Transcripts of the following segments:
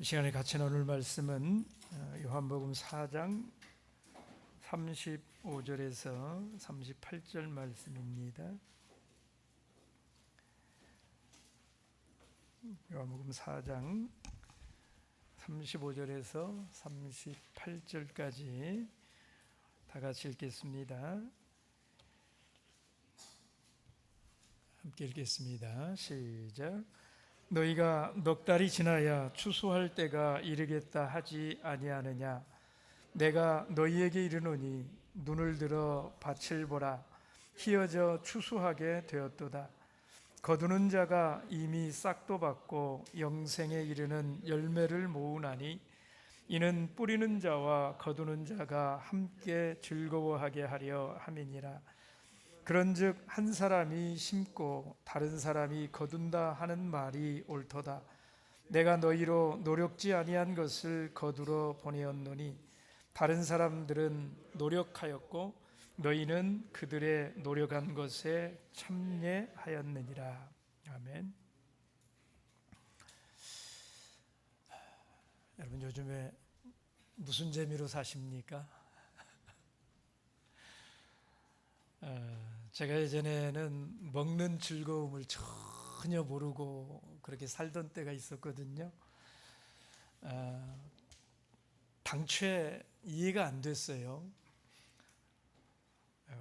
이 시간에 같이 나눌 말씀은 요한복음 4장 35절에서 38절 말씀입니다. 요한복음 4장 35절에서 38절까지 다 같이 읽겠습니다. 함께 읽겠습니다. 시작. 너희가 넉 달이 지나야 추수할 때가 이르겠다 하지 아니하느냐? 내가 너희에게 이르노니 눈을 들어 밭을 보라. 희어져 추수하게 되었도다. 거두는 자가 이미 싹도 받고 영생에 이르는 열매를 모으나니 이는 뿌리는 자와 거두는 자가 함께 즐거워하게 하려 함이니라. 그런즉 한 사람이 심고 다른 사람이 거둔다 하는 말이 옳도다. 내가 너희로 노력지 아니한 것을 거두러 보내었노니 다른 사람들은 노력하였고 너희는 그들의 노력한 것에 참여하였느니라. 아멘. 여러분, 요즘에 무슨 재미로 사십니까? 제가 예전에는 먹는 즐거움을 전혀 모르고 그렇게 살던 때가 있었거든요. 당초에 이해가 안 됐어요.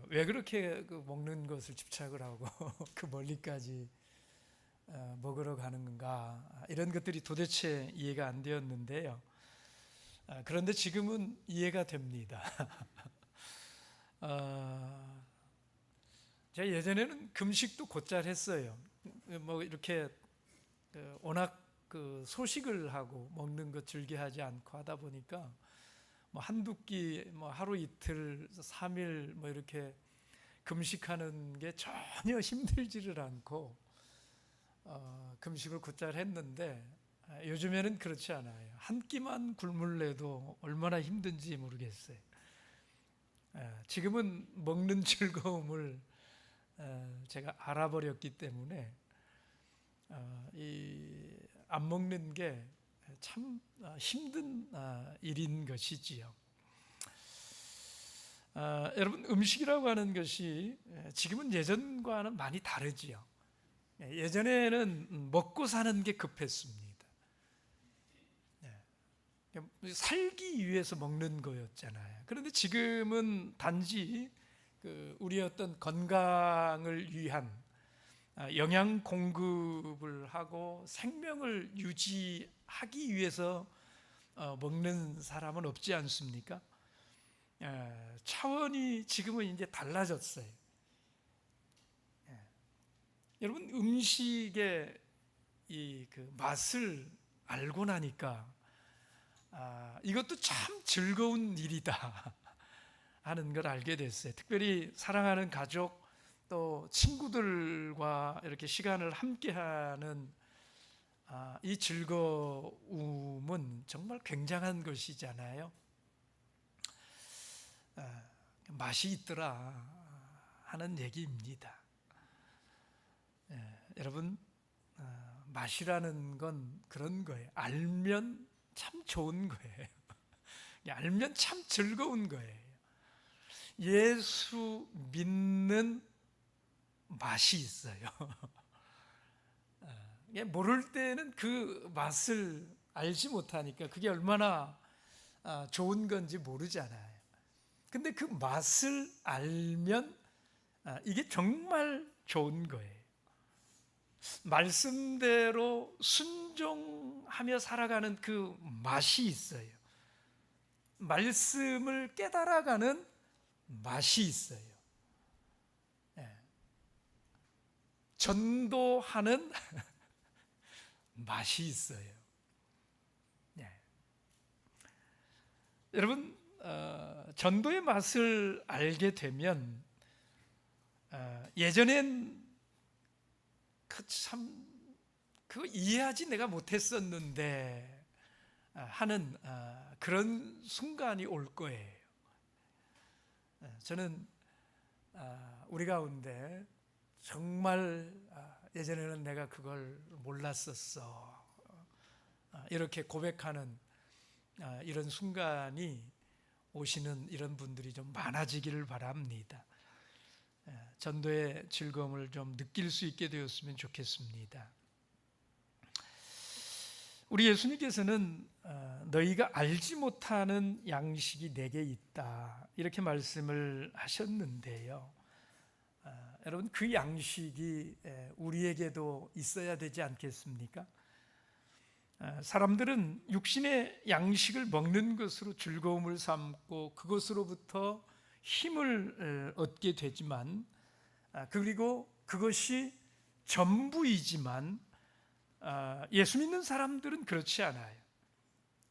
왜 그렇게 그 먹는 것을 집착을 하고 그 멀리까지 먹으러 가는 건가, 이런 것들이 도대체 이해가 안 되었는데요. 그런데 지금은 이해가 됩니다. 제가 예전에는 금식도 곧잘 했어요. 뭐 이렇게 워낙 그 소식을 하고 먹는 것 즐겨하지 않고 하다 보니까 뭐 한두 끼, 뭐 하루 이틀, 3일 뭐 이렇게 금식하는 게 전혀 힘들지를 않고 금식을 곧잘 했는데, 요즘에는 그렇지 않아요. 한 끼만 굶을래도 얼마나 힘든지 모르겠어요. 지금은 먹는 즐거움을 제가 알아버렸기 때문에 안 먹는 게 참 힘든 일인 것이지요. 여러분, 음식이라고 하는 것이 지금은 예전과는 많이 다르지요. 예전에는 먹고 사는 게 급했습니다. 살기 위해서 먹는 거였잖아요. 그런데 지금은 단지 우리의 어떤 건강을 위한 영양 공급을 하고 생명을 유지하기 위해서 먹는 사람은 없지 않습니까? 차원이 지금은 이제 달라졌어요. 여러분, 음식의 그 맛을 알고 나니까 이것도 참 즐거운 일이다 하는 걸 알게 됐어요. 특별히 사랑하는 가족, 또 친구들과 이렇게 시간을 함께하는 이 즐거움은 정말 굉장한 것이잖아요. 맛이 있더라 하는 얘기입니다. 여러분, 맛이라는 건 그런 거예요. 알면 참 좋은 거예요. 알면 참 즐거운 거예요. 예수 믿는 맛이 있어요. 모를 때는 그 맛을 알지 못하니까 그게 얼마나 좋은 건지 모르잖아요. 근데 그 맛을 알면 이게 정말 좋은 거예요. 말씀대로 순종하며 살아가는 그 맛이 있어요. 말씀을 깨달아가는 맛이 있어요. 전도하는 맛이 있어요. 여러분, 전도의 맛을 알게 되면 예전엔 그거 이해하지 내가 못했었는데 하는 그런 순간이 올 거예요. 저는 우리 가운데 정말 예전에는 내가 그걸 몰랐었어 이렇게 고백하는 이런 순간이 오시는 이런 분들이 좀 많아지기를 바랍니다. 전도의 즐거움을 좀 느낄 수 있게 되었으면 좋겠습니다. 우리 예수님께서는 너희가 알지 못하는 양식이 내게 있다 이렇게 말씀을 하셨는데요. 여러분, 그 양식이 우리에게도 있어야 되지 않겠습니까? 사람들은 육신의 양식을 먹는 것으로 즐거움을 삼고 그것으로부터 힘을 얻게 되지만, 그리고 그것이 전부이지만 예수 믿는 사람들은 그렇지 않아요.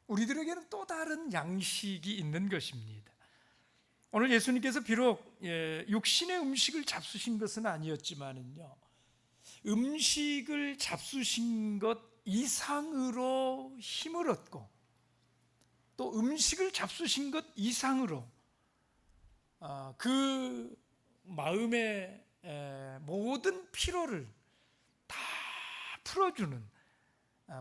우리들에게는 또 다른 양식이 있는 것입니다. 오늘 예수님께서 비록 육신의 음식을 잡수신 것은 아니었지만은요, 음식을 잡수신 것 이상으로 힘을 얻고 또 음식을 잡수신 것 이상으로 그 마음의 모든 피로를 다 풀어주는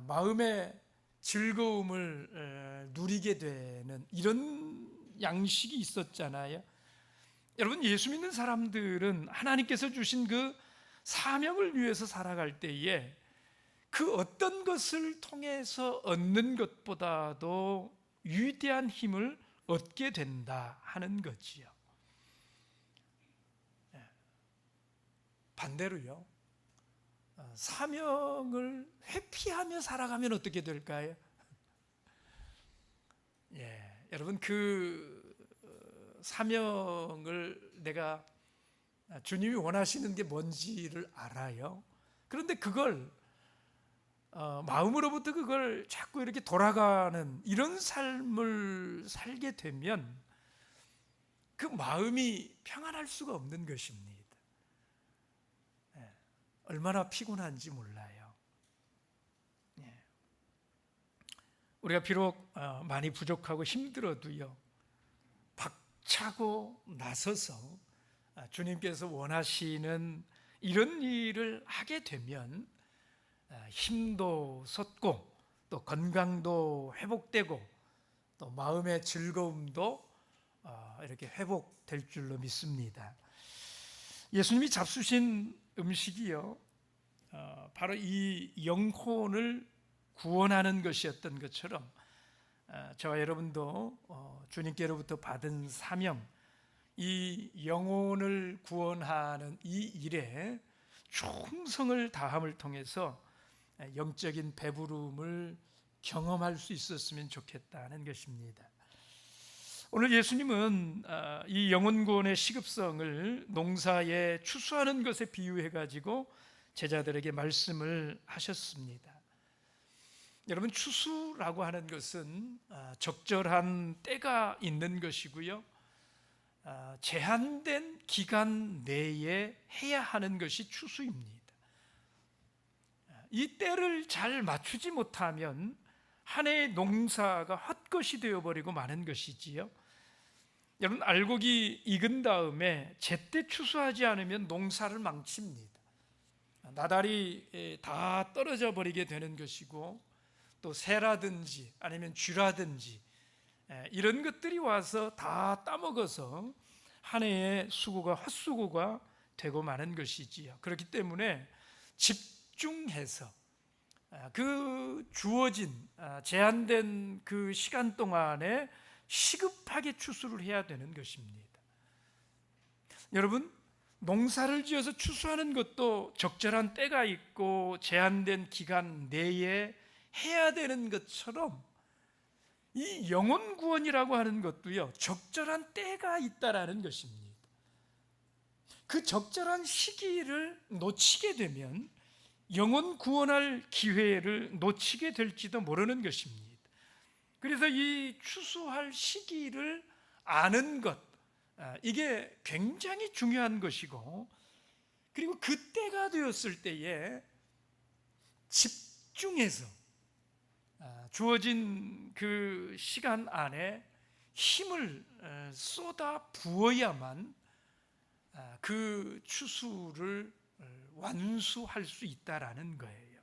마음의 즐거움을 누리게 되는 이런 양식이 있었잖아요. 여러분, 예수 믿는 사람들은 하나님께서 주신 그 사명을 위해서 살아갈 때에 그 어떤 것을 통해서 얻는 것보다도 위대한 힘을 얻게 된다 하는 거지요. 반대로요, 사명을 회피하며 살아가면 어떻게 될까요? 여러분, 그 사명을 내가 주님이 원하시는 게 뭔지를 알아요. 그런데 그걸 마음으로부터 그걸 자꾸 이렇게 돌아가는 이런 삶을 살게 되면 그 마음이 평안할 수가 없는 것입니다. 얼마나 피곤한지 몰라요. 우리가 비록 많이 부족하고 힘들어도요, 박차고 나서서 주님께서 원하시는 이런 일을 하게 되면 힘도 솟고 또 건강도 회복되고 또 마음의 즐거움도 이렇게 회복될 줄로 믿습니다. 예수님이 잡수신 음식이요, 바로 이 영혼을 구원하는 것이었던 것처럼 저와 여러분도 주님께로부터 받은 사명, 이 영혼을 구원하는 이 일에 충성을 다함을 통해서 영적인 배부름을 경험할 수 있었으면 좋겠다는 것입니다. 오늘 예수님은 이 영혼 구원의 시급성을 농사에 추수하는 것에 비유해 가지고 제자들에게 말씀을 하셨습니다. 여러분, 추수라고 하는 것은 적절한 때가 있는 것이고요, 제한된 기간 내에 해야 하는 것이 추수입니다. 이 때를 잘 맞추지 못하면 한 해의 농사가 헛것이 되어버리고 마는 것이지요. 여러분, 알곡이 익은 다음에 제때 추수하지 않으면 농사를 망칩니다. 나달이 다 떨어져 버리게 되는 것이고 또 새라든지 아니면 쥐라든지 이런 것들이 와서 다 따먹어서 한 해의 수고가 헛수고가 되고 마는 것이지요. 그렇기 때문에 집중해서 그 주어진 제한된 그 시간 동안에 시급하게 추수를 해야 되는 것입니다. 여러분, 농사를 지어서 추수하는 것도 적절한 때가 있고 제한된 기간 내에 해야 되는 것처럼 이 영혼 구원이라고 하는 것도요, 적절한 때가 있다라는 것입니다. 그 적절한 시기를 놓치게 되면 영혼 구원할 기회를 놓치게 될지도 모르는 것입니다. 그래서 이 추수할 시기를 아는 것, 이게 굉장히 중요한 것이고, 그리고 그때가 되었을 때에 집중해서 주어진 그 시간 안에 힘을 쏟아 부어야만 그 추수를 완수할 수 있다라는 거예요.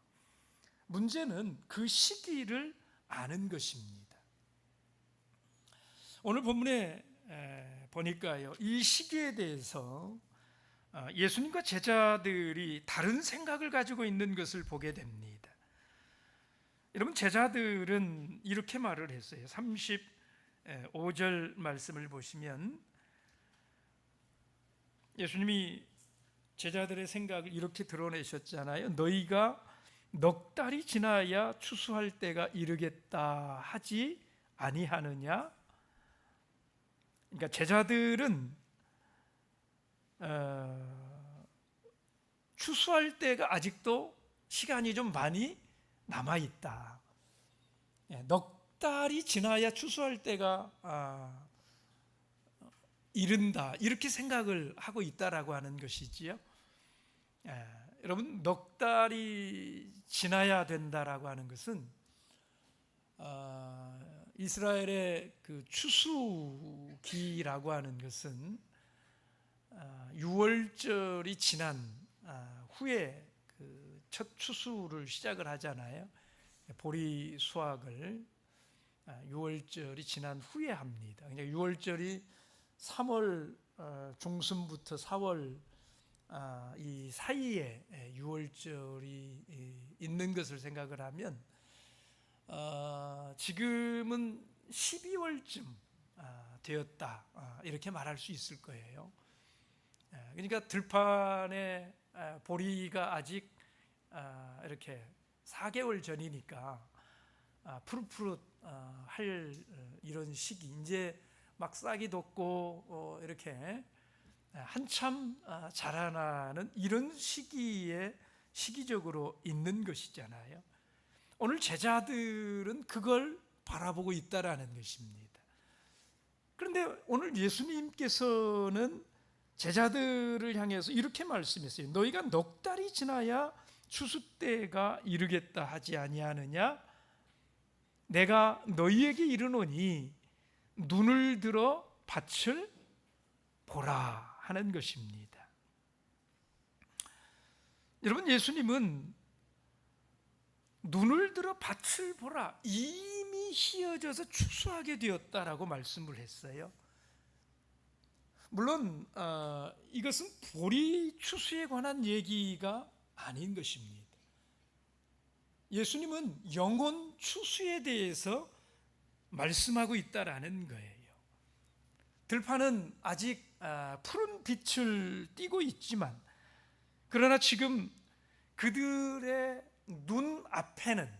문제는 그 시기를 아는 것입니다. 오늘 본문에 보니까요, 이 시기에 대해서 예수님과 제자들이 다른 생각을 가지고 있는 것을 보게 됩니다. 여러분, 제자들은 이렇게 말을 했어요. 35절 말씀을 보시면 예수님이 제자들의 생각을 이렇게 드러내셨잖아요. 너희가 넉 달이 지나야 추수할 때가 이르겠다 하지 아니하느냐? 그러니까 제자들은 추수할 때가 아직도 시간이 좀 많이 남아 있다. 넉 달이 지나야 추수할 때가 이른다, 이렇게 생각을 하고 있다라고 하는 것이지요. 여러분, 넉 달이 지나야 된다라고 하는 것은 이스라엘의 그 추수기라고 하는 것은 6월절이 지난 후에 그 첫 추수를 시작을 하잖아요. 보리 수확을 6월절이 지난 후에 합니다. 그러니까 6월절이 3월 중순부터 4월 이 사이에 6월절이 있는 것을 생각을 하면 지금은 12월쯤 되었다, 이렇게 말할 수 있을 거예요. 그러니까 들판에 보리가 아직 이렇게 4개월 전이니까 푸릇푸릇 할 이런 시기, 이제 막 싹이 돋고 이렇게 한참 자라나는 이런 시기에 시기적으로 있는 것이잖아요. 오늘 제자들은 그걸 바라보고 있다라는 것입니다. 그런데 오늘 예수님께서는 제자들을 향해서 이렇게 말씀했어요. 너희가 넉 달이 지나야 추수 때가 이르겠다 하지 아니하느냐? 내가 너희에게 이르노니 눈을 들어 밭을 보라 하는 것입니다. 여러분, 예수님은 눈을 들어 밭을 보라, 이미 휘어져서 추수하게 되었다라고 말씀을 했어요. 물론 이것은 보리 추수에 관한 얘기가 아닌 것입니다. 예수님은 영혼 추수에 대해서 말씀하고 있다라는 거예요. 들판은 아직 푸른 빛을 띠고 있지만, 그러나 지금 그들의 눈 앞에는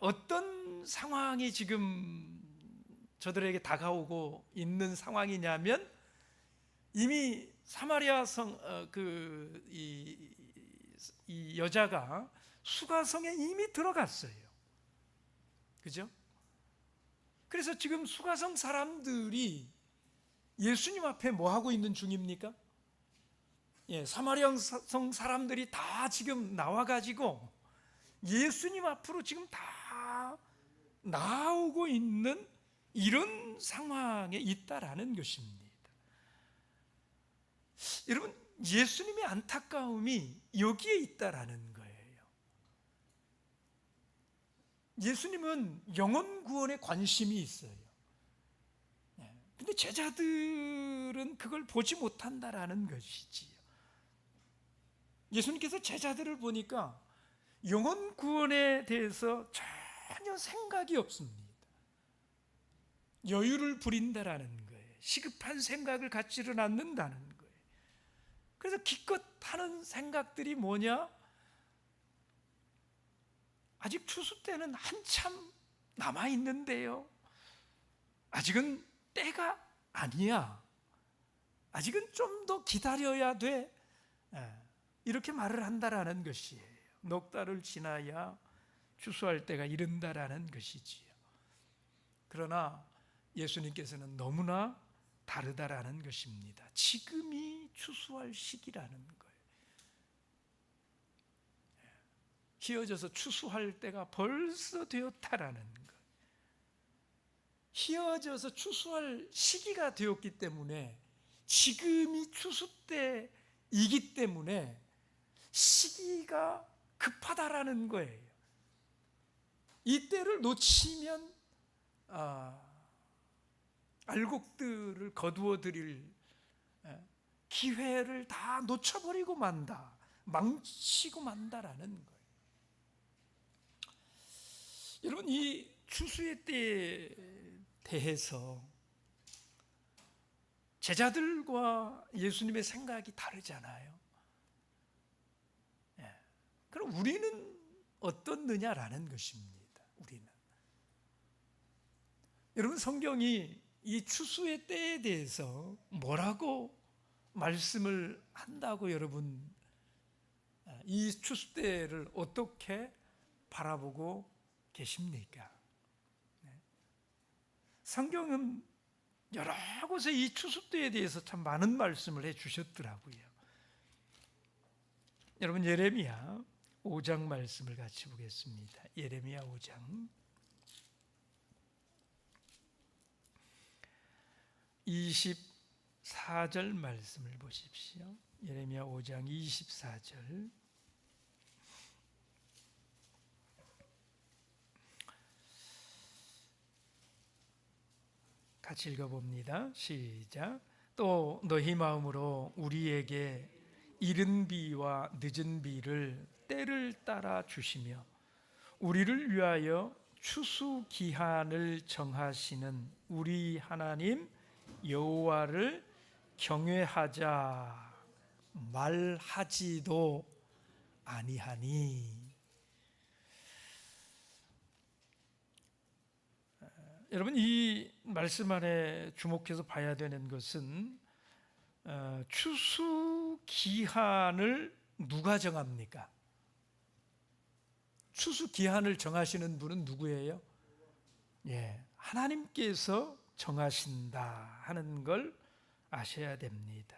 어떤 상황이 지금 저들에게 다가오고 있는 상황이냐면, 이미 사마리아 성 이 여자가 수가성에 이미 들어갔어요. 그죠? 그래서 지금 수가성 사람들이 예수님 앞에 뭐 하고 있는 중입니까? 사마리아 성 사람들이 다 지금 나와가지고 예수님 앞으로 지금 다 나오고 있는 이런 상황에 있다라는 것입니다. 여러분, 예수님의 안타까움이 여기에 있다라는 거예요. 예수님은 영혼 구원에 관심이 있어요. 근데 제자들은 그걸 보지 못한다라는 것이지요. 예수님께서 제자들을 보니까 영혼 구원에 대해서 전혀 생각이 없습니다. 여유를 부린다라는 거예요. 시급한 생각을 갖지를 않는다는 거예요. 그래서 기껏 하는 생각들이 뭐냐? 아직 추수 때는 한참 남아있는데요. 아직은 때가 아니야. 아직은 좀 더 기다려야 돼. 이렇게 말을 한다라는 것이에요. 넉 달을 지나야 추수할 때가 이른다라는 것이지요. 그러나 예수님께서는 너무나 다르다라는 것입니다. 지금이 추수할 시기라는 거예요. 휘어져서 추수할 때가 벌써 되었다라는 거예요. 휘어져서 추수할 시기가 되었기 때문에, 지금이 추수 때이기 때문에 시기가 급하다라는 거예요. 이 때를 놓치면 알곡들을 거두어 드릴 기회를 다 놓쳐버리고 만다, 망치고 만다라는 거예요. 여러분, 이 추수의 때에 대해서 제자들과 예수님의 생각이 다르잖아요. 그럼 우리는 어떻느냐라는 것입니다. 우리는, 여러분, 성경이 이 추수의 때에 대해서 뭐라고 말씀을 한다고 여러분 이 추수 때를 어떻게 바라보고 계십니까? 성경은 여러 곳에 이 추수 때에 대해서 참 많은 말씀을 해 주셨더라고요. 여러분, 예레미야 5장 말씀을 같이 보겠습니다. 예레미야 5장 24절 말씀을 보십시오. 예레미야 5장 24절. 같이 읽어봅니다. 시작. 또 너희 마음으로 우리에게 이른 비와 늦은 비를 때를 따라 주시며 우리를 위하여 추수 기한을 정하시는 우리 하나님 여호와를 경외하자 말하지도 아니하니. 여러분, 이 말씀 안에 주목해서 봐야 되는 것은 추수 기한을 누가 정합니까? 추수 기한을 정하시는 분은 누구예요? 하나님께서 정하신다 하는 걸 아셔야 됩니다.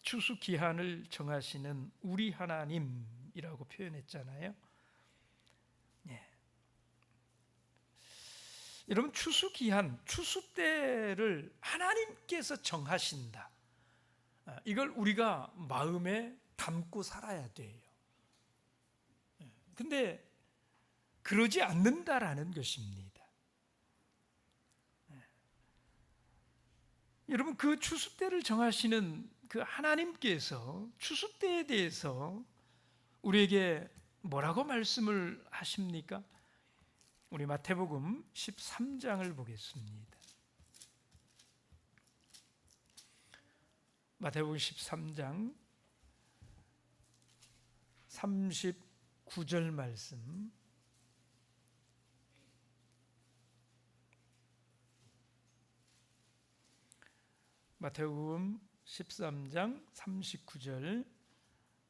추수 기한을 정하시는 우리 하나님이라고 표현했잖아요. 여러분, 추수 기한, 추수 때를 하나님께서 정하신다. 이걸 우리가 마음에 담고 살아야 돼요. 근데 그러지 않는다라는 것입니다. 여러분, 그 추수 때를 정하시는 그 하나님께서 추수 때에 대해서 우리에게 뭐라고 말씀을 하십니까? 우리 마태복음 13장을 보겠습니다. 마태복음 13장 39절 말씀. 마태복음 13장 39절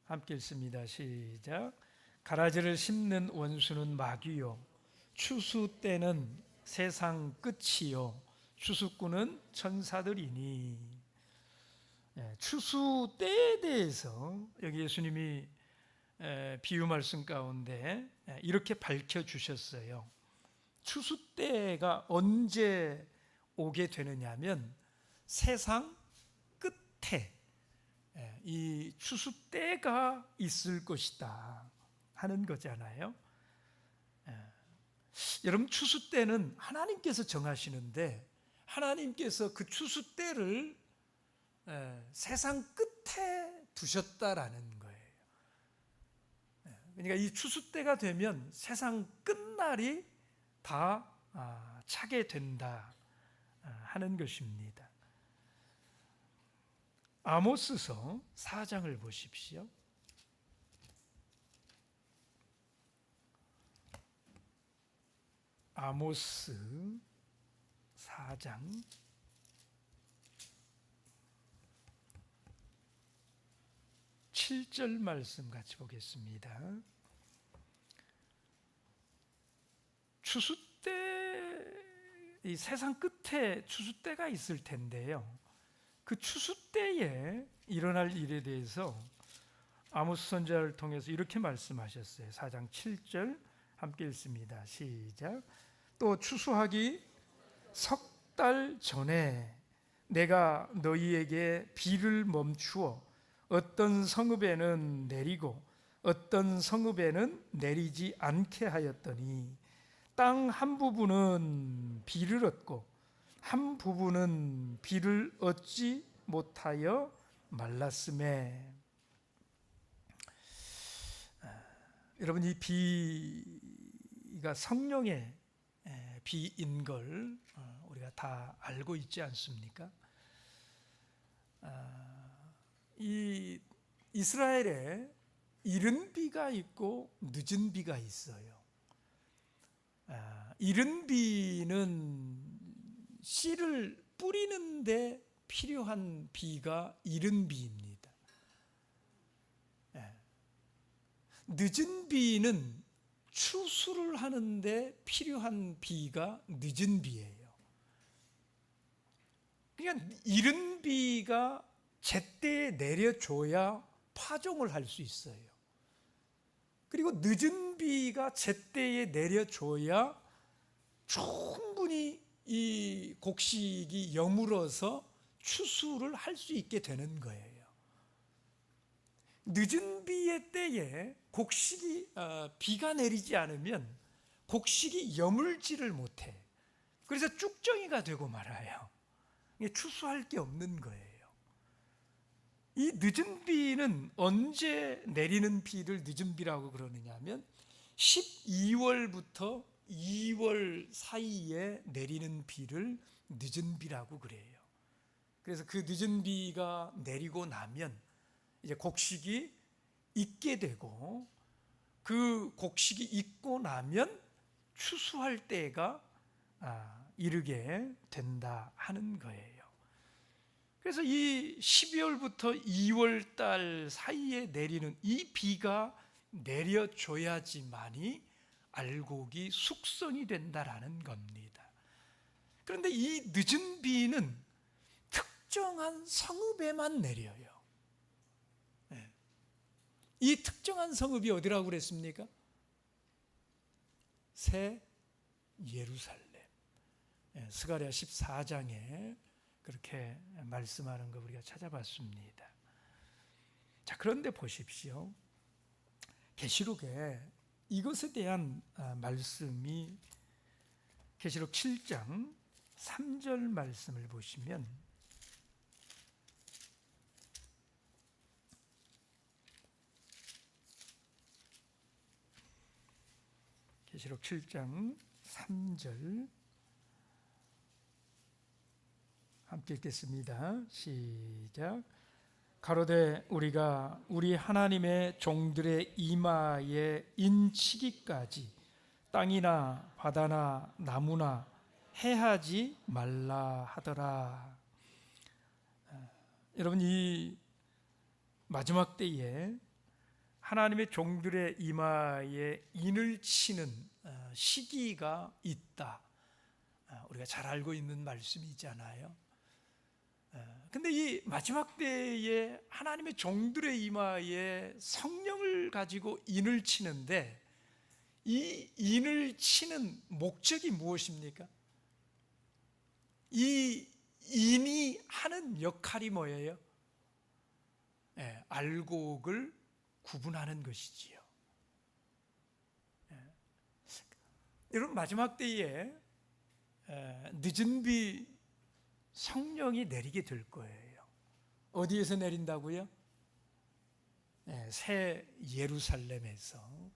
함께 읽습니다. 시작. 가라지를 심는 원수는 마귀요 추수 때는 세상 끝이요 추수꾼은 천사들이니. 추수 때에 대해서 여기 예수님이 비유 말씀 가운데 이렇게 밝혀주셨어요. 추수 때가 언제 오게 되느냐면 세상 끝에 이 추수 때가 있을 것이다 하는 거잖아요. 여러분, 추수 때는 하나님께서 정하시는데 하나님께서 그 추수 때를 세상 끝에 두셨다라는 거예요. 그러니까 이 추수 때가 되면 세상 끝날이 다 차게 된다 하는 것입니다. 아모스서 4장을 보십시오. 아모스 4장 7절 말씀 같이 보겠습니다. 추수 때, 이 세상 끝에 추수 때가 있을 텐데요. 그 추수 때에 일어날 일에 대해서 아모스 선지자를 통해서 이렇게 말씀하셨어요. 4장 7절 함께 읽습니다. 시작. 또 추수하기 석 달 전에 내가 너희에게 비를 멈추어 어떤 성읍에는 내리고 어떤 성읍에는 내리지 않게 하였더니 땅 한 부분은 비를 얻고 한 부분은 비를 얻지 못하여 말랐음에. 여러분, 이 비가 성령의 비인 걸 우리가 다 알고 있지 않습니까? 이 이스라엘에 이른 비가 있고 늦은 비가 있어요. 이른 비는 씨를 뿌리는데 필요한 비가 이른 비입니다. 늦은 비는 추수를 하는데 필요한 비가 늦은 비예요. 그러니까 이른 비가 제때에 내려줘야 파종을 할 수 있어요. 그리고 늦은 비가 제때에 내려줘야 충분히 이 곡식이 여물어서 추수를 할 수 있게 되는 거예요. 늦은 비의 때에 곡식이 비가 내리지 않으면 곡식이 여물지를 못해. 그래서 쭉정이가 되고 말아요. 추수할 게 없는 거예요. 이 늦은 비는 언제 내리는 비를 늦은 비라고 그러느냐 하면 12월부터 2월 사이에 내리는 비를 늦은 비라고 그래요. 그래서 그 늦은 비가 내리고 나면 이제 곡식이 익게 되고, 그 곡식이 익고 나면 추수할 때가 이르게 된다 하는 거예요. 그래서 이 12월부터 2월 달 사이에 내리는 이 비가 내려줘야지만이 알곡이 숙성이 된다라는 겁니다. 그런데 이 늦은 비는 특정한 성읍에만 내려요. 이 특정한 성읍이 어디라고 그랬습니까? 새 예루살렘. 스가랴 14장에 그렇게 말씀하는 거 우리가 찾아봤습니다. 자, 그런데 보십시오. 계시록에 이것에 대한 말씀이 계시록 7장 3절 말씀을 보시면 계시록 7장 3절 함께 읽겠습니다. 시작. 가로되 우리가 우리 하나님의 종들의 이마에 인치기까지 땅이나 바다나 나무나 해하지 말라 하더라. 여러분, 이 마지막 때에 하나님의 종들의 이마에 인을 치는 시기가 있다. 우리가 잘 알고 있는 말씀이잖아요. 근데 이 마지막 때에 하나님의 종들의 이마에 성령을 가지고 인을 치는데, 이 인을 치는 목적이 무엇입니까? 이 인이 하는 역할이 뭐예요? 알곡을 구분하는 것이지요. 여러분, 마지막 때에 늦은 비 성령이 내리게 될 거예요. 어디에서 내린다고요? 새 예루살렘에서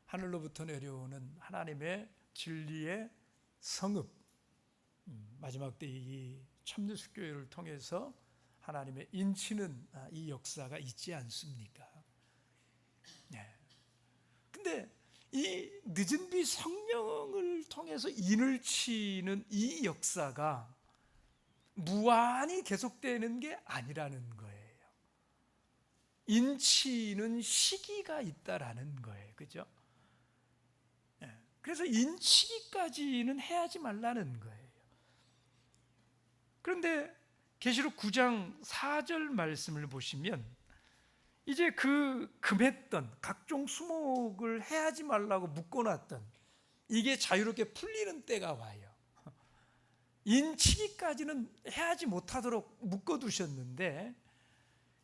하늘로부터 내려오는 하나님의 진리의 성읍, 마지막 때 이 참여숙교회를 통해서 하나님의 인치는 이 역사가 있지 않습니까? 근데 이 늦은 비 성령을 통해서 인을 치는 이 역사가 무한히 계속되는 게 아니라는 거예요. 인치는 시기가 있다라는 거예요. 그죠? 그래서 인치기까지는 해야지 말라는 거예요. 그런데 계시록 9장 4절 말씀을 보시면 이제 그 금했던 각종 수목을 해야지 말라고 묶어놨던 이게 자유롭게 풀리는 때가 와요. 인치기까지는 해야지 못하도록 묶어두셨는데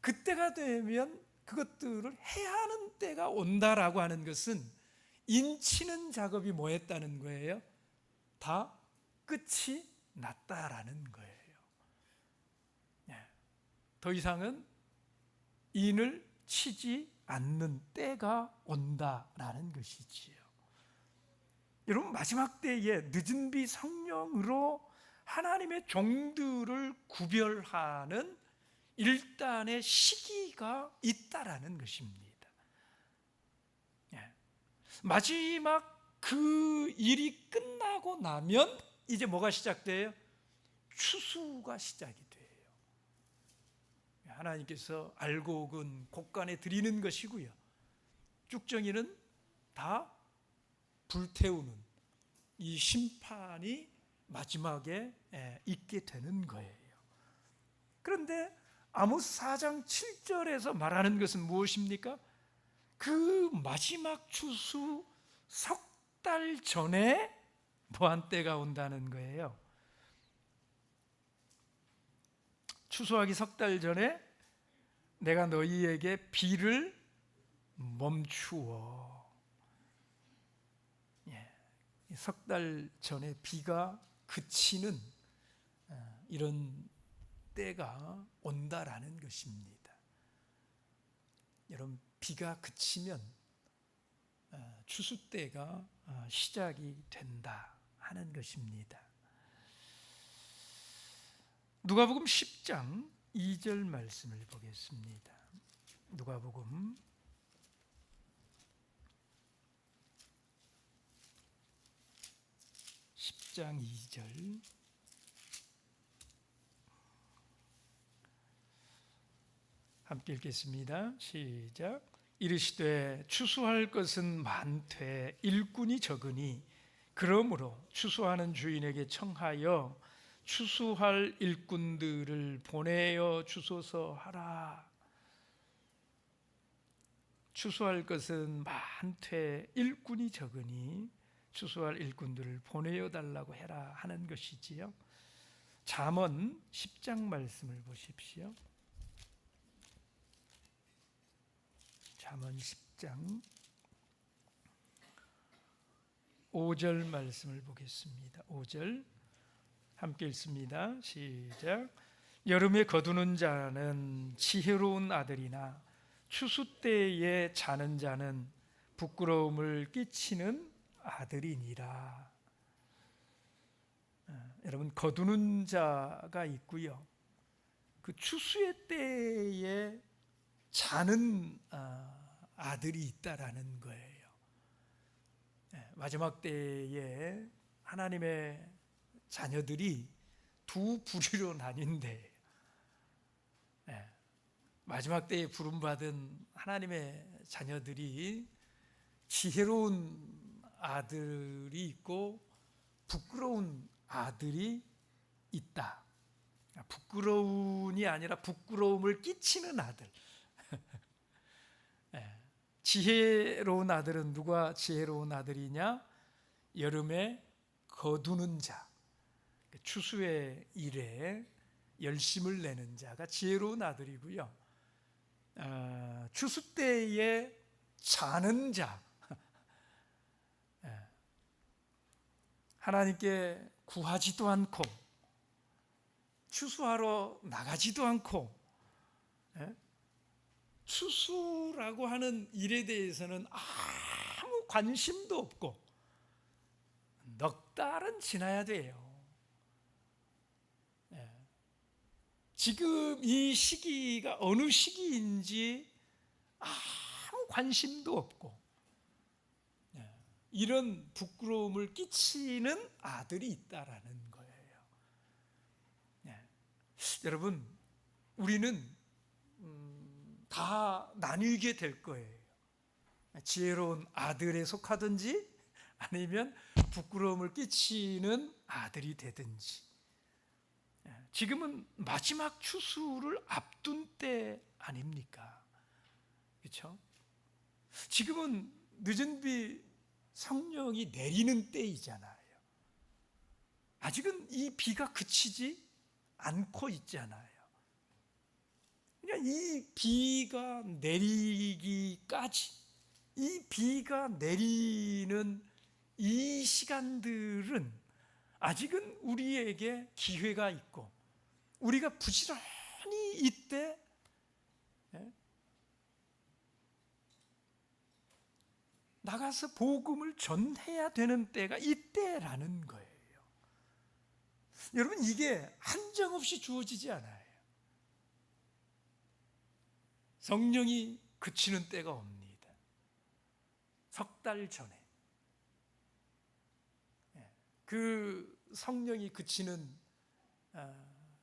그때가 되면 그것들을 해야 하는 때가 온다라고 하는 것은 인치는 작업이 뭐 했다는 거예요? 다 끝이 났다라는 거예요. 더 이상은 인을 치지 않는 때가 온다라는 것이지요. 여러분, 마지막 때에 늦은 비 성령으로 하나님의 종들을 구별하는 일단의 시기가 있다라는 것입니다. 마지막 그 일이 끝나고 나면 이제 뭐가 시작돼요? 추수가 시작이 돼요. 하나님께서 알고 혹은 곡간에 드리는 것이고요. 쭉정이는 다 불태우는 이 심판이 마지막에 있게 되는 거예요. 그런데 아모스 4장 7절에서 말하는 것은 무엇입니까? 그 마지막 추수 석 달 전에 뭐한 때가 온다는 거예요. 추수하기 석 달 전에 내가 너희에게 비를 멈추어. 석 달 전에 비가 그치는 이런 때가 온다라는 것입니다. 여러분, 비가 그치면 추수 때가 시작이 된다 하는 것입니다. 누가복음 10장 2절 말씀을 보겠습니다. 누가복음 10장 2절. 함께 읽겠습니다. 시작. 이르시되 추수할 것은 많되 일꾼이 적으니 그러므로 추수하는 주인에게 청하여 추수할 일꾼들을 보내어 주소서 하라. 추수할 것은 많되 일꾼이 적으니 추수할 일꾼들을 보내어 달라고 해라 하는 것이지요. 잠언 10장 말씀을 보십시오. 잠언 10장 5절 말씀을 보겠습니다. 5절 함께 읽습니다. 시작. 여름에 거두는 자는 지혜로운 아들이나 추수 때에 자는 자는 부끄러움을 끼치는 아들이니라. 여러분, 거두는 자가 있고요, 그 추수의 때에 자는 아들이 있다라는 거예요. 마지막 때에 하나님의 자녀들이 두 부류로 나뉜대. 마지막 때에 부름받은 하나님의 자녀들이 지혜로운 아들이 있고 부끄러운 아들이 있다. 부끄러운이 아니라 부끄러움을 끼치는 아들. 지혜로운 아들은 누가 지혜로운 아들이냐? 여름에 거두는 자, 추수의 일에 열심을 내는 자가 지혜로운 아들이고요. 추수 때에 자는 자, 하나님께 구하지도 않고 추수하러 나가지도 않고 추수라고 하는 일에 대해서는 아무 관심도 없고 넉 달은 지나야 돼요. 지금 이 시기가 어느 시기인지 아무 관심도 없고 이런 부끄러움을 끼치는 아들이 있다라는 거예요. 여러분, 우리는 다 나뉘게 될 거예요. 지혜로운 아들에 속하든지 아니면 부끄러움을 끼치는 아들이 되든지. 지금은 마지막 추수를 앞둔 때 아닙니까? 그렇죠? 지금은 늦은 비 성령이 내리는 때이잖아요. 아직은 이 비가 그치지 않고 있잖아요. 그냥 이 비가 내리기까지 이 비가 내리는 이 시간들은 아직은 우리에게 기회가 있고, 우리가 부지런히 이때 나가서 복음을 전해야 되는 때가 이때라는 거예요. 여러분, 이게 한정없이 주어지지 않아요. 성령이 그치는 때가 옵니다. 석 달 전에 그 성령이 그치는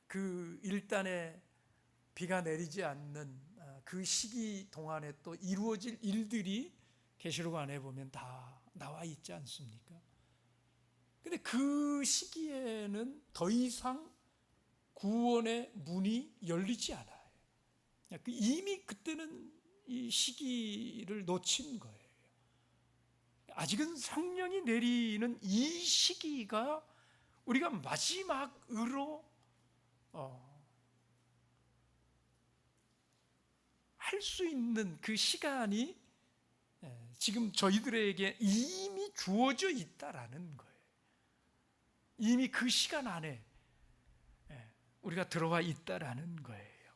그 일단의 비가 내리지 않는 그 시기 동안에 또 이루어질 일들이 계시록 안에 보면 다 나와 있지 않습니까? 근데 그 시기에는 더 이상 구원의 문이 열리지 않아요. 이미 그때는 이 시기를 놓친 거예요. 아직은 성령이 내리는 이 시기가 우리가 마지막으로 할 수 있는 그 시간이 지금 저희들에게 이미 주어져 있다라는 거예요. 이미 그 시간 안에 우리가 들어와 있다라는 거예요.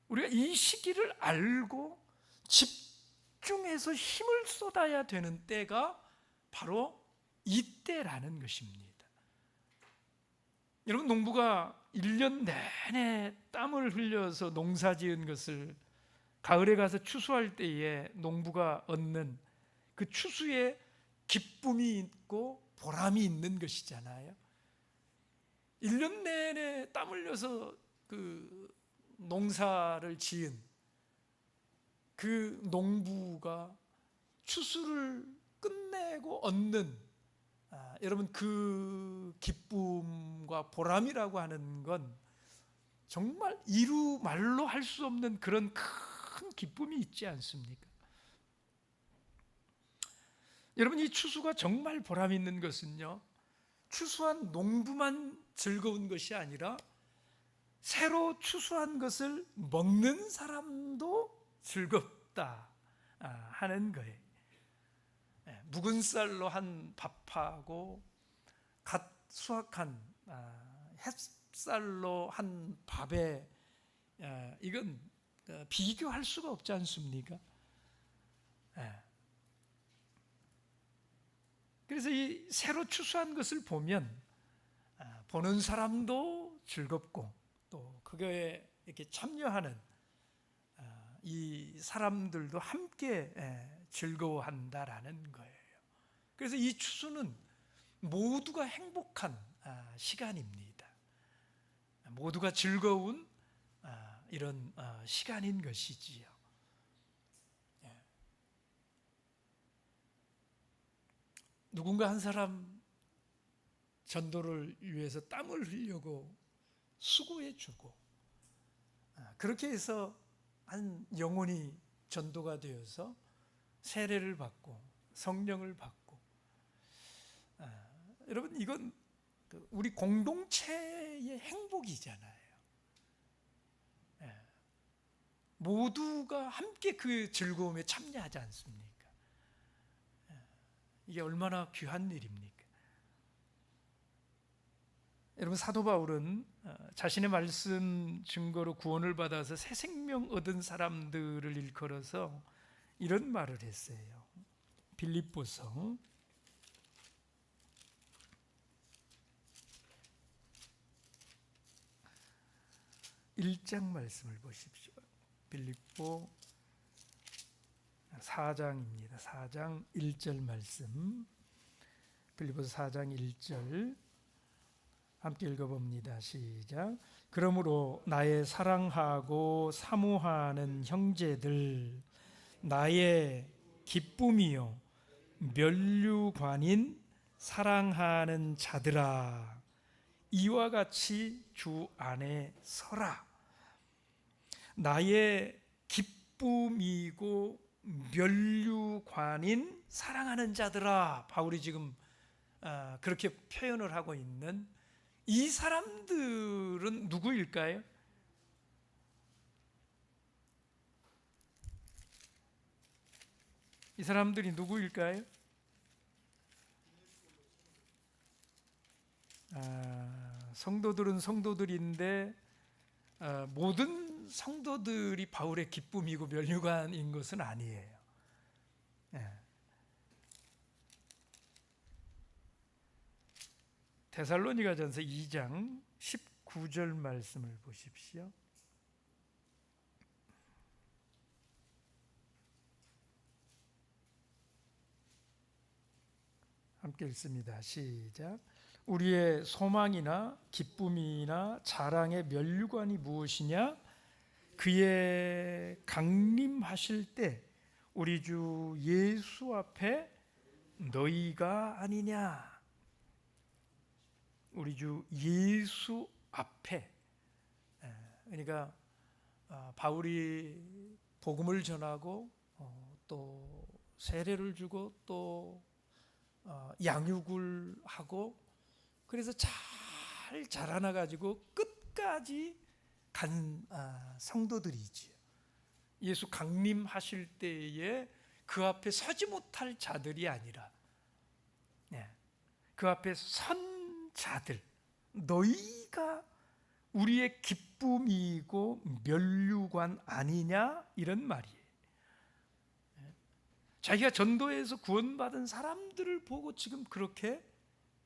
우리가 이 시기를 알고 집중해서 힘을 쏟아야 되는 때가 바로 이때라는 것입니다. 여러분, 농부가 1년 내내 땀을 흘려서 농사 지은 것을 가을에 가서 추수할 때에 농부가 얻는 그 추수의 기쁨이 있고 보람이 있는 것이잖아요. 1년 내내 땀 흘려서 그 농사를 지은 그 농부가 추수를 끝내고 얻는 여러분, 그 기쁨과 보람이라고 하는 건 정말 말로 할 수 없는 그런 큰 기쁨이 있지 않습니까? 여러분, 이 추수가 정말 보람 있는 것은요, 추수한 농부만 즐거운 것이 아니라 새로 추수한 것을 먹는 사람도 즐겁다 하는 거예요. 묵은 쌀로 한 밥하고 갓 수확한 햇살로 한 밥에 이건 비교할 수가 없지 않습니까? 그래서 이 새로 추수한 것을 보면 보는 사람도 즐겁고 또 그거에 이렇게 참여하는 이 사람들도 함께 즐거워한다라는 거예요. 그래서 이 추수는 모두가 행복한 시간입니다. 모두가 즐거운 이런 시간인 것이지요. 누군가 한 사람 전도를 위해서 땀을 흘리고 수고해주고 그렇게 해서 한 영혼이 전도가 되어서 세례를 받고 성령을 받고 여러분, 이건 우리 공동체의 행복이잖아요. 모두가 함께 그 즐거움에 참여하지 않습니까? 이게 얼마나 귀한 일입니까? 여러분, 사도 바울은 자신의 말씀 증거로 구원을 받아서 새 생명 얻은 사람들을 일컬어서 이런 말을 했어요. 빌립보서 1장 말씀을 보십시오. 빌립보 4장입니다. 4장 1절 말씀. 빌립보서 4장 1절 함께 읽어봅니다. 시작. 그러므로 나의 사랑하고 사모하는 형제들, 나의 기쁨이요 면류관인 사랑하는 자들아, 이와 같이 주 안에 서라. 나의 기쁨이고 면류관인 사랑하는 자들아, 바울이 지금 그렇게 표현을 하고 있는 이 사람들은 누구일까요? 이 사람들이 누구일까요? 성도들은 성도들인데 모든 성도들이 바울의 기쁨이고 면류관인 것은 아니에요. 데살로니가전서 2장 19절 말씀을 보십시오. 함께 읽습니다. 시작. 우리의 소망이나 기쁨이나 자랑의 면류관이 무엇이냐? 그의 강림하실 때 우리 주 예수 앞에 너희가 아니냐. 우리 주 예수 앞에. 그러니까 바울이 복음을 전하고 또 세례를 주고 또 양육을 하고 그래서 잘 자라나 가지고 끝까지 간 성도들이지요. 예수 강림하실 때에 그 앞에 서지 못할 자들이 아니라 그 앞에 선 자들, 너희가 우리의 기쁨이고 면류관 아니냐, 이런 말이에요. 자기가 전도해서 구원받은 사람들을 보고 지금 그렇게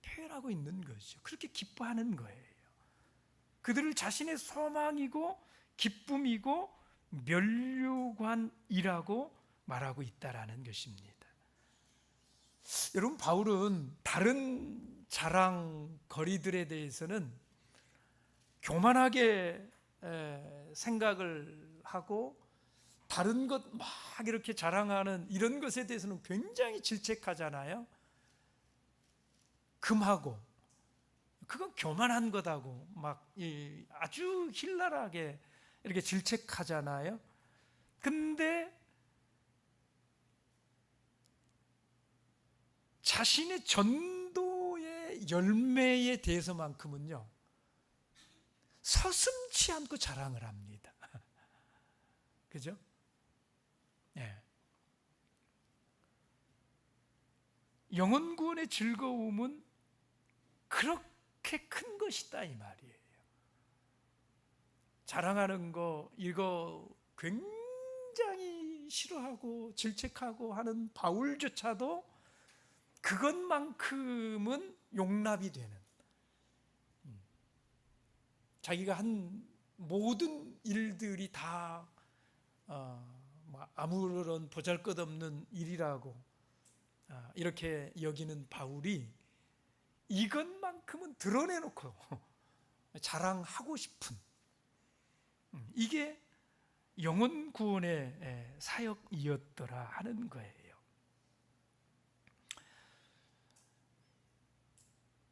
표현하고 있는 것이죠. 그렇게 기뻐하는 거예요. 그들을 자신의 소망이고 기쁨이고 면류관이라고 말하고 있다라는 것입니다. 여러분, 바울은 다른 자랑거리들에 대해서는 교만하게 생각을 하고 다른 것 막 이렇게 자랑하는 이런 것에 대해서는 굉장히 질책하잖아요. 금하고 그건 교만한 거다고 막 아주 힐랄하게 이렇게 질책하잖아요. 근데 자신의 전도의 열매에 대해서만큼은요, 서슴지 않고 자랑을 합니다. 그죠? 영혼 구원의 즐거움은 그렇게 큰 것이다, 이 말이에요. 자랑하는 거 이거 굉장히 싫어하고 질책하고 하는 바울조차도 그것만큼은 용납이 되는, 자기가 한 모든 일들이 다 아무런 보잘것없는 일이라고 이렇게 여기는 바울이 이것만큼은 드러내놓고 자랑하고 싶은, 이게 영혼 구원의 사역이었더라 하는 거예요.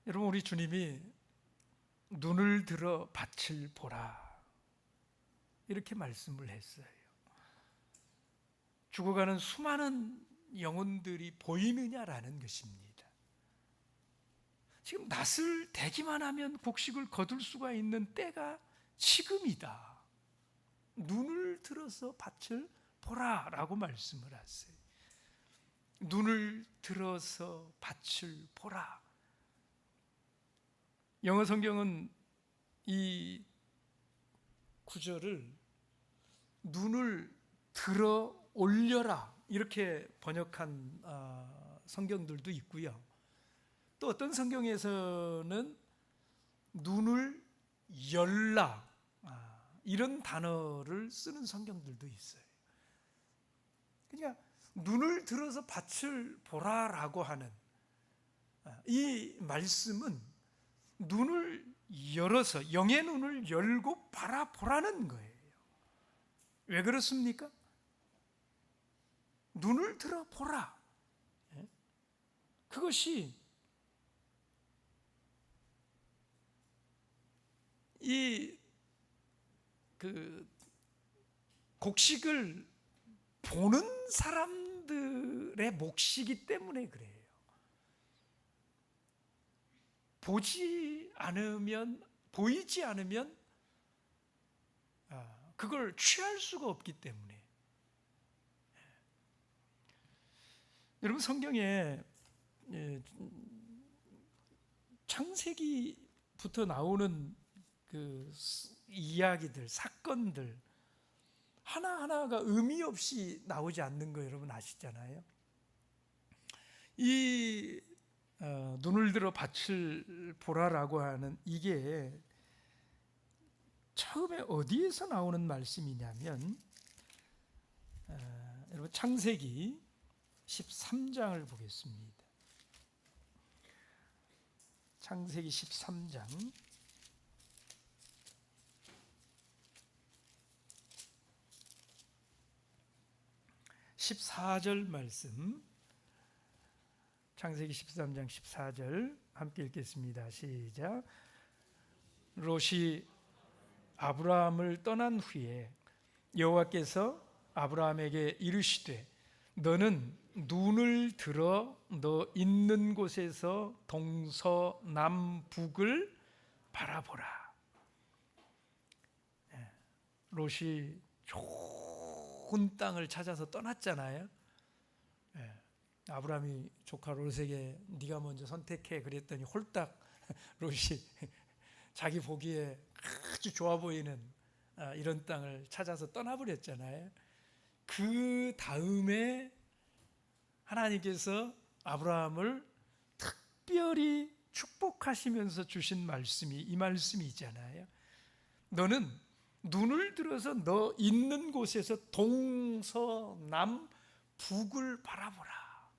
여러분, 우리 주님이 눈을 들어 밭을 보라 이렇게 말씀을 했어요. 죽어가는 수많은 영혼들이 보이느냐라는 것입니다. 지금 낯을 대기만 하면 곡식을 거둘 수가 있는 때가 지금이다. 눈을 들어서 밭을 보라라고 말씀을 하세요. 눈을 들어서 밭을 보라. 영어 성경은 이 구절을 눈을 들어 올려라 이렇게 번역한 성경들도 있고요. 또 어떤 성경에서는 눈을 열라 이런 단어를 쓰는 성경들도 있어요. 그러니까 눈을 들어서 밭을 보라라고 하는 이 말씀은 눈을 열어서 영의 눈을 열고 바라보라는 거예요. 왜 그렇습니까? 눈을 들어 보라. 그것이 곡식을 보는 사람들의 몫이기 때문에 그래요. 보이지 않으면 그걸 취할 수가 없기 때문에. 여러분 성경에 창세기부터 나오는 그 이야기들, 사건들 하나하나가 의미 없이 나오지 않는 거 여러분 아시잖아요. 이 눈을 들어 밭을 보라라고 하는 이게 처음에 어디에서 나오는 말씀이냐면 여러분 창세기 13장을 보겠습니다. 창세기 13장 14절 말씀, 창세기 13장 14절 함께 읽겠습니다. 시작. 롯이 아브라함을 떠난 후에 여호와께서 아브라함에게 이르시되 너는 눈을 들어 너 있는 곳에서 동서남북을 바라보라. 롯이 좋은 땅을 찾아서 떠났잖아요. 아브라함이 조카 롯에게 네가 먼저 선택해 그랬더니 홀딱 롯이 자기 보기에 아주 좋아 보이는 이런 땅을 찾아서 떠나버렸잖아요. 그 다음에 하나님께서 아브라함을 특별히 축복하시면서 주신 말씀이 이 말씀이잖아요. 너는 눈을 들어서 너 있는 곳에서 동서남북을 바라보라.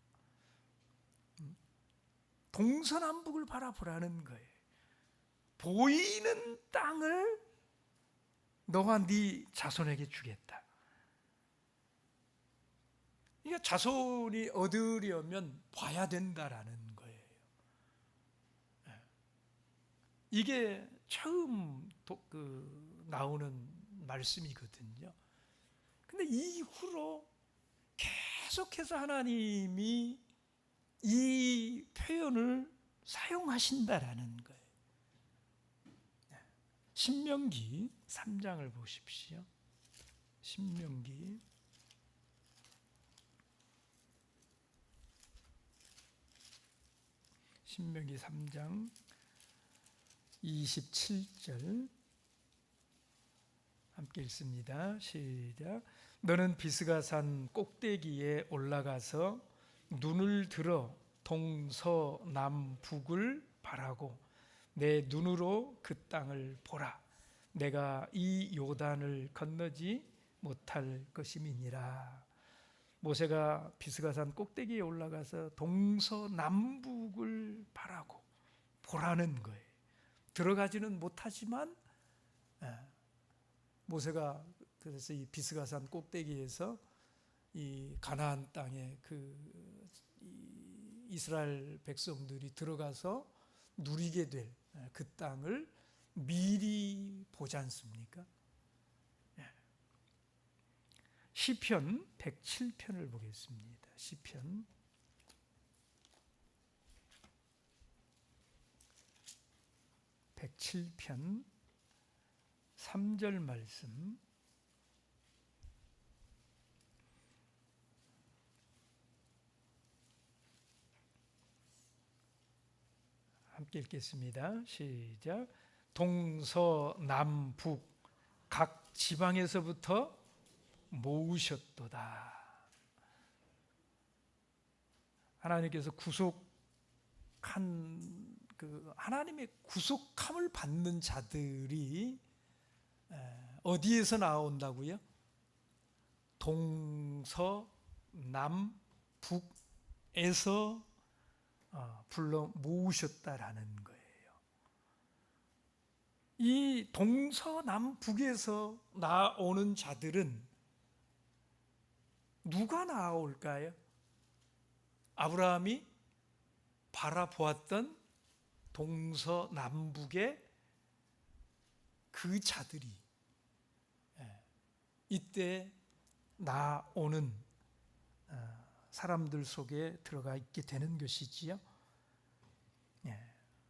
동서남북을 바라보라는 거예요. 보이는 땅을 너와 네 자손에게 주겠다. 그러니까 자손이 얻으려면 봐야 된다라는 거예요. 이게 처음 나오는 말씀이거든요. 근데 이후로 계속해서 하나님이 이 표현을 사용하신다라는 거예요. 신명기 3장을 보십시오. 신명기 3장 27절 함께 읽습니다. 시작. 너는 비스가산 꼭대기에 올라가서 눈을 들어 동서남북을 바라고 내 눈으로 그 땅을 보라. 내가 이 요단을 건너지 못할 것임이니라. 모세가 비스가산 꼭대기에 올라가서 동서남북을 바라고 보라는 거예요. 들어가지는 못하지만 모세가 그래서 이 비스가산 꼭대기에서 이 가나안 땅에 그 이스라엘 백성들이 들어가서 누리게 될 그 땅을 미리 보지 않습니까? 시편 107편을 보겠습니다. 시편 107편 3절 말씀 함께 읽겠습니다. 시작. 동서남북 각 지방에서부터 모으셨도다. 하나님께서 구속한 그 하나님의 구속함을 받는 자들이 어디에서 나온다고요? 동서남북에서 불러 모으셨다라는 거예요. 이 동서남북에서 나오는 자들은 누가 나올까요? 아브라함이 바라보았던 동서남북의 그 자들이 이때 나오는 사람들 속에 들어가 있게 되는 것이지요.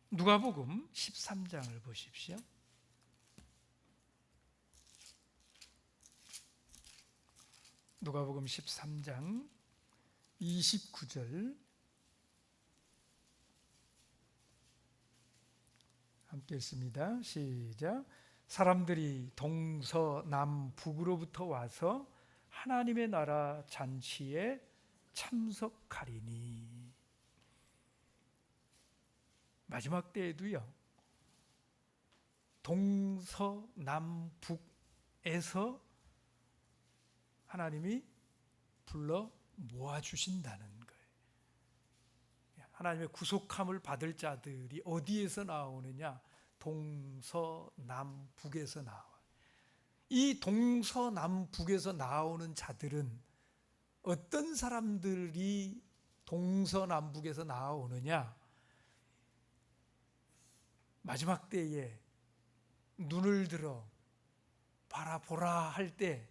누가복음 13장을 보십시오. 누가복음 13장 29절 함께 읽습니다. 시작. 사람들이 동서남북으로부터 와서 하나님의 나라 잔치에 참석하리니. 마지막 때에도요, 동서남북에서 하나님이 불러 모아주신다는 거예요. 하나님의 구속함을 받을 자들이 어디에서 나오느냐? 동서남북에서 나와요. 이 동서남북에서 나오는 자들은 어떤 사람들이 동서남북에서 나오느냐? 마지막 때에 눈을 들어 바라보라 할 때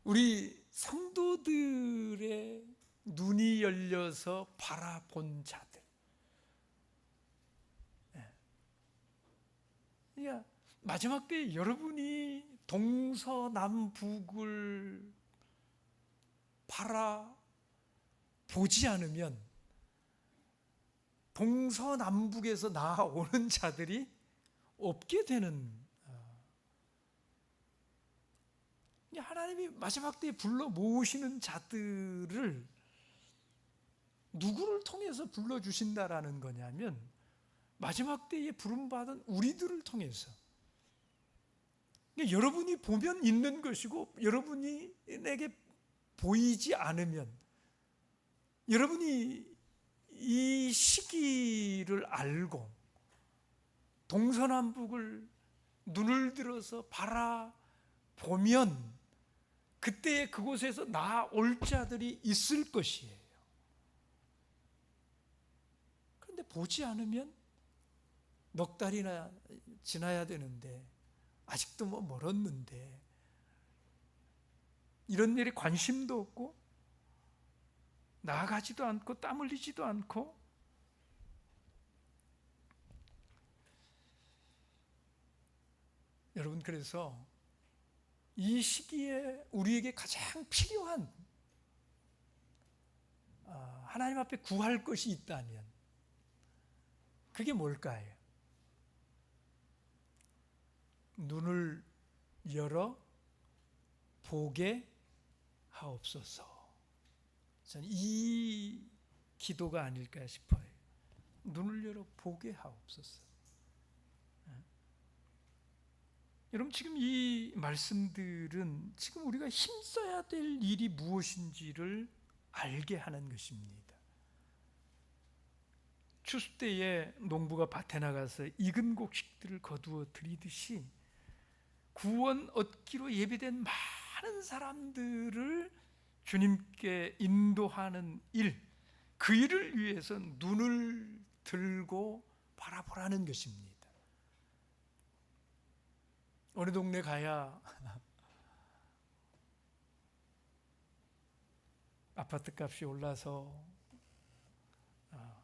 우리 성도들의 눈이 열려서 바라본 자들. 그러니까 마지막 때에 여러분이 동서남북을 바라보지 않으면 동서남북에서 나오는 자들이 없게 되는, 하나님이 마지막 때에 불러 모으시는 자들을 누구를 통해서 불러주신다라는 거냐면 마지막 때에 부름받은 우리들을 통해서. 여러분이 보면 있는 것이고 여러분이 내게 보이지 않으면, 여러분이 이 시기를 알고 동서남북을 눈을 들어서 바라보면 그때 그곳에서 나올 자들이 있을 것이에요. 그런데 보지 않으면 넉 달이나 지나야 되는데 아직도 멀었는데 이런 일에 관심도 없고 나아가지도 않고 땀 흘리지도 않고, 여러분, 그래서 이 시기에 우리에게 가장 필요한, 하나님 앞에 구할 것이 있다면 그게 뭘까요? 눈을 열어 보게 하옵소서. 저는 이 기도가 아닐까 싶어요. 눈을 열어 보게 하옵소서. 여러분, 지금 이 말씀들은 지금 우리가 힘써야 될 일이 무엇인지를 알게 하는 것입니다. 추수 때에 농부가 밭에 나가서 익은 곡식들을 거두어 들이듯이 구원 얻기로 예비된 많은 사람들을 주님께 인도하는 일, 그 일을 위해서 눈을 들고 바라보라는 것입니다. 어느 동네 가야 아파트 값이 올라서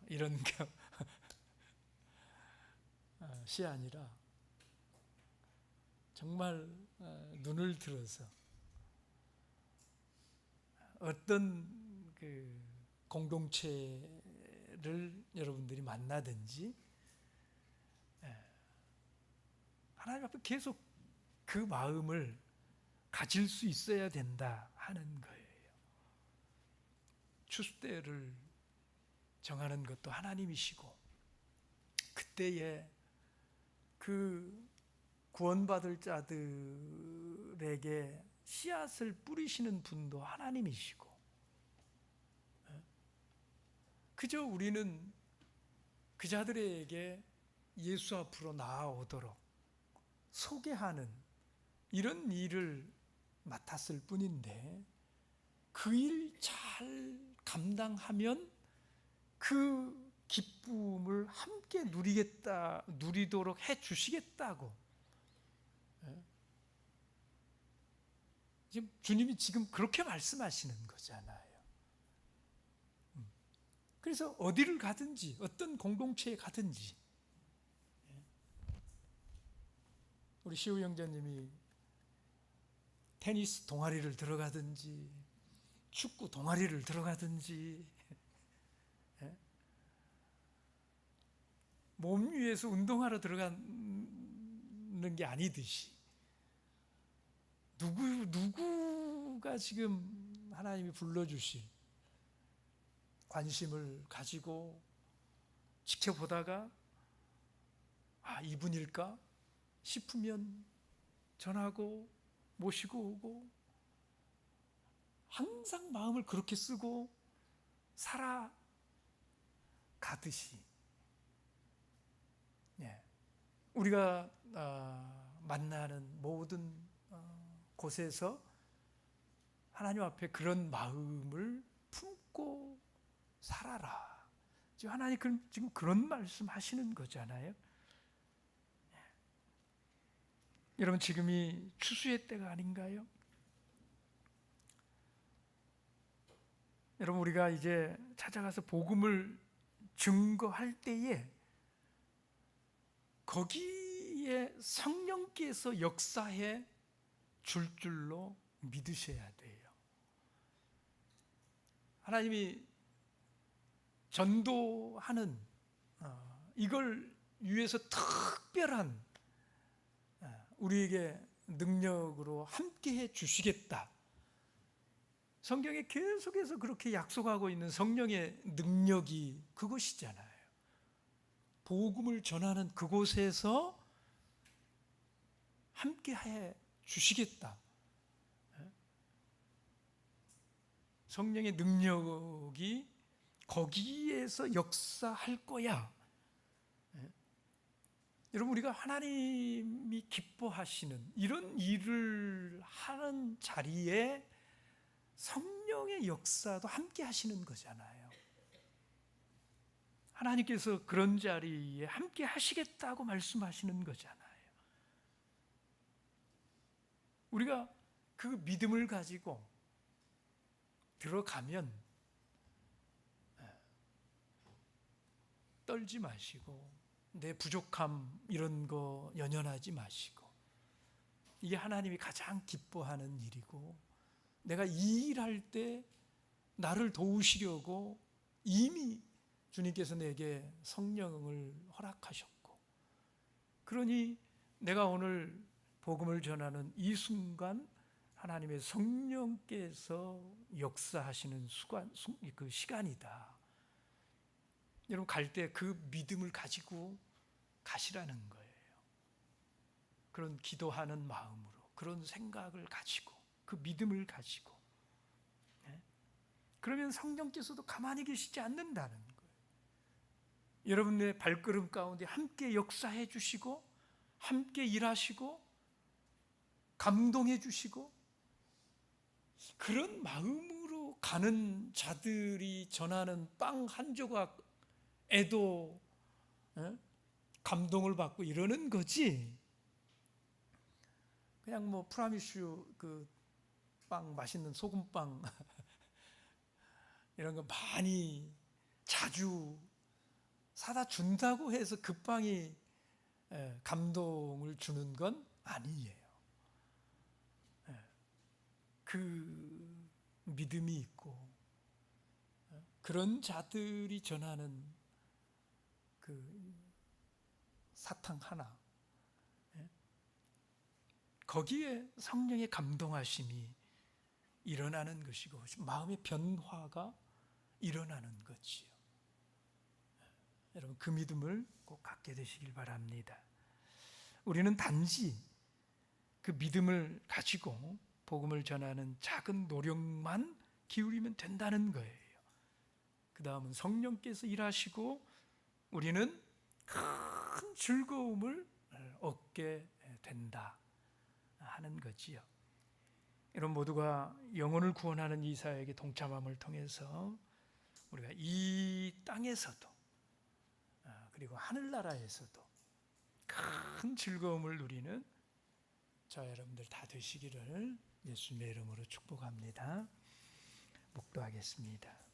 이런 시 아니라 정말 눈을 들어서 어떤 그 공동체를 여러분들이 만나든지 하나님 앞에 계속 그 마음을 가질 수 있어야 된다 하는 거예요. 추수 때를 정하는 것도 하나님이시고 그때에 그 구원받을 자들에게 씨앗을 뿌리시는 분도 하나님이시고, 그저 우리는 그 자들에게 예수 앞으로 나아오도록 소개하는 이런 일을 맡았을 뿐인데, 그 일 잘 감당하면 그 기쁨을 함께 누리도록 해 주시겠다고. 지금 주님이 지금 그렇게 말씀하시는 거잖아요. 그래서 어디를 가든지 어떤 공동체에 가든지, 우리 시우 형제님이 테니스 동아리를 들어가든지 축구 동아리를 들어가든지, 예? 몸 위해서 운동하러 들어가는 게 아니듯이 누구가 지금 하나님이 불러주실 관심을 가지고 지켜보다가 이분일까 싶으면 전하고 모시고 오고, 항상 마음을 그렇게 쓰고 살아가듯이, 우리가 만나는 모든 곳에서 하나님 앞에 그런 마음을 품고 살아라. 지금 하나님 지금 그런 말씀 하시는 거잖아요. 여러분, 지금이 추수의 때가 아닌가요? 여러분, 우리가 이제 찾아가서 복음을 증거할 때에 거기에 성령께서 역사해 줄 줄로 믿으셔야 돼요. 하나님이 전도하는 이걸 위해서 특별한 우리에게 능력으로 함께해 주시겠다. 성경에 계속해서 그렇게 약속하고 있는 성령의 능력이 그것이잖아요. 복음을 전하는 그곳에서 함께해 주시겠다. 성령의 능력이 거기에서 역사할 거야. 여러분, 우리가 하나님이 기뻐하시는 이런 일을 하는 자리에 성령의 역사도 함께 하시는 거잖아요. 하나님께서 그런 자리에 함께 하시겠다고 말씀하시는 거잖아요. 우리가 그 믿음을 가지고 들어가면 떨지 마시고 내 부족함 이런 거 연연하지 마시고, 이게 하나님이 가장 기뻐하는 일이고, 내가 이 일할 때 나를 도우시려고 이미 주님께서 내게 성령을 허락하셨고, 그러니 내가 오늘 복음을 전하는 이 순간 하나님의 성령께서 역사하시는 그 시간이다. 여러분, 갈 때 그 믿음을 가지고 가시라는 거예요. 그런 기도하는 마음으로, 그런 생각을 가지고, 그 믿음을 가지고. 그러면 성령께서도 가만히 계시지 않는다는 거예요. 여러분의 발걸음 가운데 함께 역사해 주시고, 함께 일하시고, 감동해 주시고, 그런 마음으로 가는 자들이 전하는 빵 한 조각에도 감동을 받고 이러는 거지. 그냥 뭐 프라미슈 그 빵, 맛있는 소금빵 이런 거 많이 자주 사다 준다고 해서 그 빵이 감동을 주는 건 아니에요. 그 믿음이 있고 그런 자들이 전하는 그 사탕 하나, 거기에 성령의 감동하심이 일어나는 것이고 마음의 변화가 일어나는 거지요. 여러분, 그 믿음을 꼭 갖게 되시길 바랍니다. 우리는 단지 그 믿음을 가지고 복음을 전하는 작은 노력만 기울이면 된다는 거예요. 그 다음은 성령께서 일하시고 우리는 큰 즐거움을 얻게 된다 하는 거지요. 여러분, 모두가 영혼을 구원하는 이 사역에 동참함을 통해서 우리가 이 땅에서도 그리고 하늘나라에서도 큰 즐거움을 누리는 저 여러분들 다 되시기를 예수님의 이름으로 축복합니다. 묵도하겠습니다.